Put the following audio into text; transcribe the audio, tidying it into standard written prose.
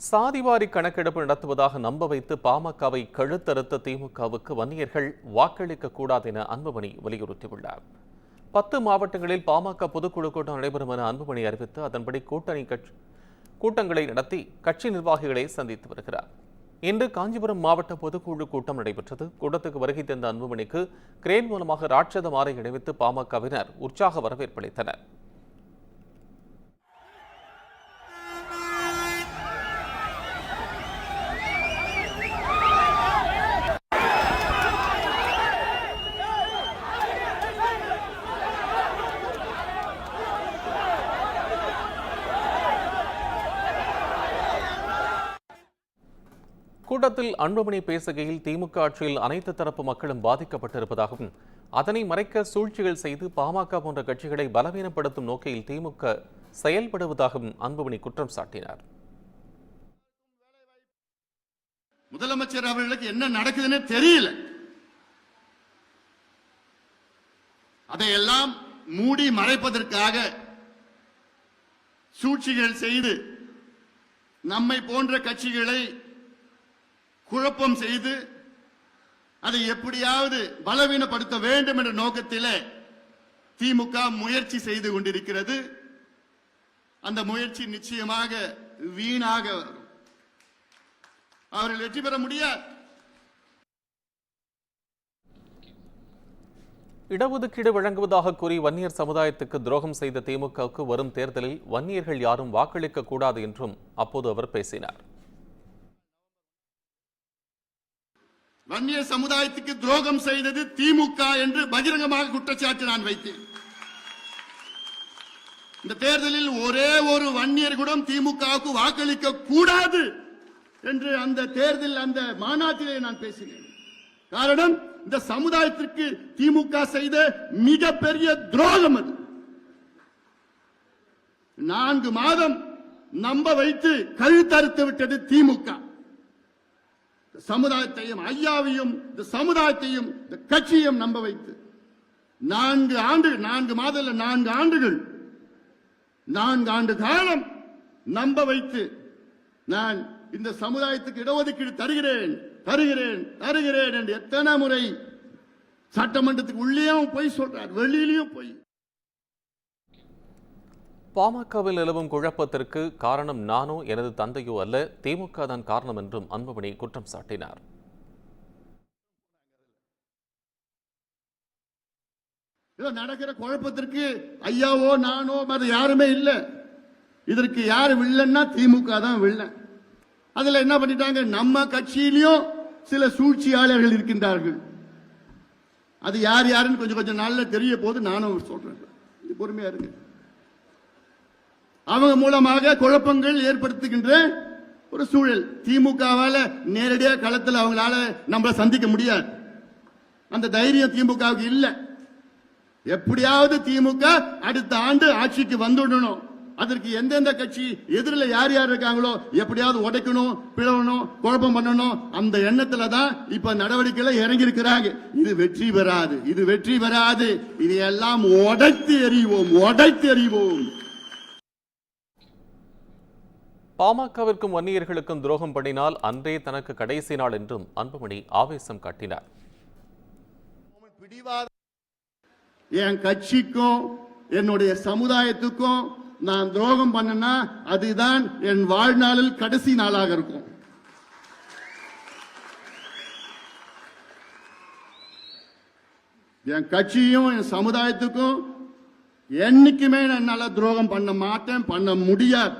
சாதிவாரி கணக்கெடுப்பு நடத்துவதாக நம்ப வைத்து பாமகவை கழுத்தறுத்த திமுகவுக்கு வன்னியர்கள் வாக்களிக்க கூடாது என அன்புமணி வலியுறுத்தியுள்ளார். 10 மாவட்டங்களில் பாமக பொதுக்குழு கூட்டம் நடைபெறும் என அன்புமணி அறிவித்து அதன்படி கூட்டங்களை நடத்தி கட்சி நிர்வாகிகளை சந்தித்து வருகிறார். இன்று காஞ்சிபுரம் மாவட்ட பொதுக்குழு கூட்டம் நடைபெற்றது. கூட்டத்துக்கு வருகை தந்த அன்புமணிக்கு கிரேன் மூலமாக ராட்சத மாலை அணிவித்து பாமகவினர் உற்சாக வரவேற்பளித்தனர். கூட்டத்தில் அன்புமணி பேசுகையில் திமுக ஆட்சியில் அனைத்து தரப்பு மக்களும் பாதிக்கப்பட்டிருப்பதாகவும் அதனை மறைக்க சூழ்ச்சிகள் செய்து பாமக போன்ற கட்சிகளை பலவீனப்படுத்தும் நோக்கில் திமுக செயல்படுவதாகவும் அன்புமணி குற்றம் சாட்டினார். முதலமைச்சர் அவர்களுக்கு என்ன நடக்குதுன்னு தெரியல. அதையெல்லாம் மூடி மறைப்பதற்காக சூழ்ச்சிகள் செய்து நம்மை போன்ற கட்சிகளை குழப்பம் செய்து அதை எப்படியாவது பலவீனப்படுத்த வேண்டும் என்ற நோக்கத்தில் திமுக முயற்சி செய்து கொண்டிருக்கிறது. அந்த முயற்சி நிச்சயமாக வீணாக அவர்கள் வெற்றி பெற முடியாது. இடஒதுக்கீடு வழங்குவதாக கூறி வன்னியர் சமுதாயத்துக்கு துரோகம் செய்த திமுகவுக்கு வரும் தேர்தலில் வன்னியர்கள் யாரும் வாக்களிக்க கூடாது என்றும் அப்போது அவர் பேசினார். வன்னியர் சமுதாயத்துக்கு துரோகம் செய்தது திமுக என்று பகிரங்கமாக குற்றச்சாட்டு நான் வைத்தேன். இந்த தேர்தலில் ஒரே ஒரு வன்னியர் கூட திமுகவுக்கு வாக்களிக்க கூடாது என்று அந்த தேர்தல் அந்த மாநாட்டிலே நான் பேசினேன். காரணம், இந்த சமுதாயத்திற்கு திமுக செய்த மிகப்பெரிய துரோகம் அது. 4 மாதம் நம்ப வைத்து கழுத்தறுத்து விட்டது திமுக. சமுதாயத்தையும் ஐயாவையும் இந்த சமுதாயத்தையும் இந்த கட்சியும் நம்ப வைத்து 4 ஆண்டுகள் 4 ஆண்டு காலம் நம்ப வைத்து நான் இந்த சமுதாயத்துக்கு இடஒதுக்கீடு தருகிறேன் என்று எத்தனை முறை சட்டமன்றத்துக்கு உள்ளேயும் போய் சொல்றார், வெளியிலையும் போய். பாமகவில் நிலவும் குழப்பத்திற்கு காரணம் நானோ எனது தந்தையோ அல்ல, திமுக தான் காரணம் என்றும் அன்புமணி குற்றம் சாட்டினார். நடக்கிற குழப்பத்திற்கு ஐயாவோ நானோ அது யாருமே இல்லை. இதற்கு யாரு வில்லன்னா திமுக தான் வில்லன். அதுல என்ன பண்ணிட்டாங்க, நம்ம கட்சியிலையும் சில சூழ்ச்சியாளர்கள் இருக்கின்றார்கள். அது யாருன்னு கொஞ்சம் நாள்ல தெரிய போது நானும் சொல்றேன், பொறுமையா இருக்கு. அவங்க மூலமாக குழப்பங்கள் ஏற்படுத்துகின்ற ஒரு சூழல். திமுகவால நேரடியாக களத்தில் அவங்களால நம்மள சந்திக்க முடியாது. அந்த தைரியம் திமுகவுக்கு இல்ல. எப்படியாவது திமுக அடுத்த ஆண்டு ஆட்சிக்கு வந்துடணும். அதற்கு எந்தெந்த கட்சி எதிரில் யார் இருக்காங்களோ எப்படியாவது உடைக்கணும், பிளவணும், குழப்பம் பண்ணணும். அந்த எண்ணத்துல தான் இப்ப நடவடிக்கைகளை இறங்கி இருக்கிறாங்க. இது வெற்றி பெறாது. இதையெல்லாம் உடைத்து எறிவோம். பாமகவிற்கும் வன்னியர்களுக்கும் துரோகம் பண்ணினால் அன்றே தனக்கு கடைசி நாள் என்றும் அன்புமணி ஆவேசம் காட்டினார். என் கட்சிக்கும் என்னுடைய சமுதாயத்துக்கும் நான் துரோகம் பண்ணனா அதுதான் என் வாழ்நாளில் கடைசி நாளாக இருக்கும். என் கட்சியும் என் சமுதாயத்துக்கும் என்னைக்குமே என்னால துரோகம் பண்ண மாட்டேன், பண்ண முடியாது.